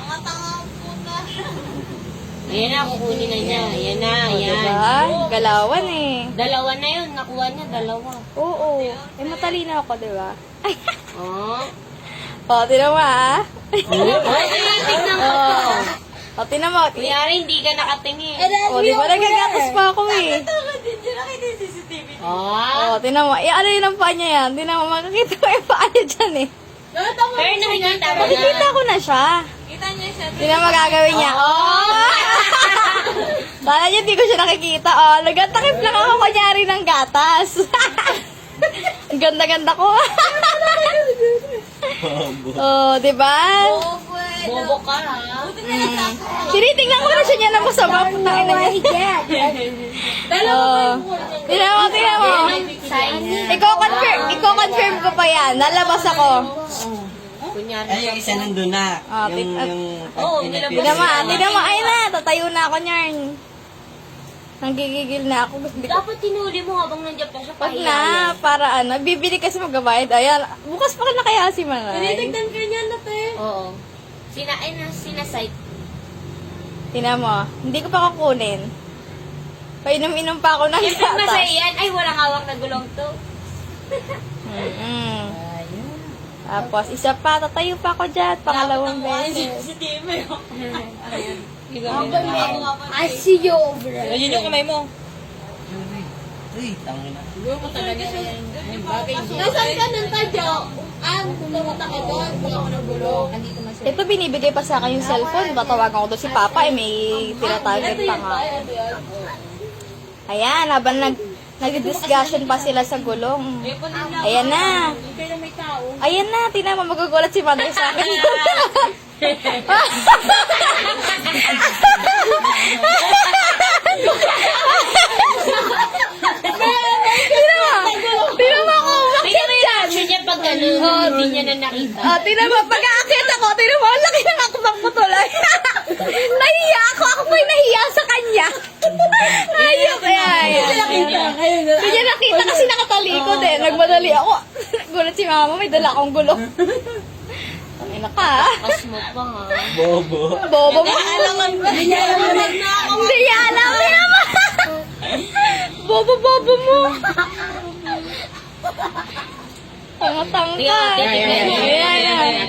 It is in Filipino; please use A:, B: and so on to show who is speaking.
A: Tanga-tanga po na.
B: Ayan na, kukunin na niya. Ayan na,
C: O,
B: ayan.
C: diba? Galawan eh.
B: Dalawa na yun, nakuha niya, dalawa.
C: Oo. Eh, matalino ako, diba? Ay,
B: Oh.
C: o, tinan mo ah.
B: Ay, tignan ko to.
C: O, tinan mo.
B: Kunyari, hindi ka nakatingin.
C: O, di ba nagagatas pa ako eh.
A: Tanga din dyan. Nakita yung CCTV.
B: Oh.
C: O, tinan mo. Eh, ano yun ang paa niya yan? Tinan mo, makakita ko yung paa niya dyan eh.
A: Tama.
B: Pero nakikita mo na.
C: Makikita ko na siya.
A: Kita niya siya.
C: Tinan mo gagawin niya. Oh! Kala niya di ko siya nakikita. Oh, nagtatakip lang ako kunyari ng gatas. Ang ganda-ganda ko. Oh, di ba?
A: Bobo eh.
B: Bobo ka, ha?
C: Tinitingnan ko na siya niya na masama. Putangin na niya. Oh. Tingnan mo, tingnan mo. Iko-confirm ko pa yan. Nalabas ako.
B: Kunyari.
D: Ay, yung isa nandun na.
C: Ah,
B: Oo,
C: Tingnan mo, tingnan mo. Ayun na, tatayo na ako niyan. Nanggigigil na ako.
B: Dapat tinuli mo habang nandiyan pa siya.
C: Pag na, para ano, bibili kasi magbabayad. Ayan, bukas pa na kaya si Manay.
A: Tinitignan ka niya na, te.
B: Oo. Sinasite.
C: Tingnan mo, hindi ko pa kukunin. Painom-inom pa ako ng
B: Siyempre
C: gatas.
B: masaya yan. Ay, walang hawak na gulong to.
C: Mm-mm. Tapos, isa pa, tatayo pa ako dyan. Pangalawang beses.
A: CCTV.
B: I see you over there.
A: Ayun yung kamay mo.
D: Uy, tangin na.
A: Nasaan ka ng tadyo? Pumunta ka doon. Wala ko ng gulong.
C: Ito, binibigay pa sa akin yung cellphone. Tatawagan ko doon si Papa, eh, may tinatarget pa nga. Ayan, habang nag-discussion pa sila sa gulong. Ayan na. Ayan na, tingnan mo, magugulat si Mother sa akin. Tingnan mo ako,
B: Tingnan mo yung reaction niya pag gano'n. Hindi niya na nakita.
C: tingnan mo, pag-aakit ako, tingnan mo, ang laki ng akbang ko tuloy. Nahiya ako, ako po'y nahiya sa kanya. Ayok, ayan. Hindi niya nakita kasi nakatalikod eh. Nagmadali ako. Gulat si mama, may dala akong gulong. Ay naka.
B: Kas mo pa, ha?
D: Bobo.
C: Bobo mo. Hindi niya alam. Tingnan mo. Bobo mo. Tanga-tanga.
B: Tingnan mo.
C: Ayan.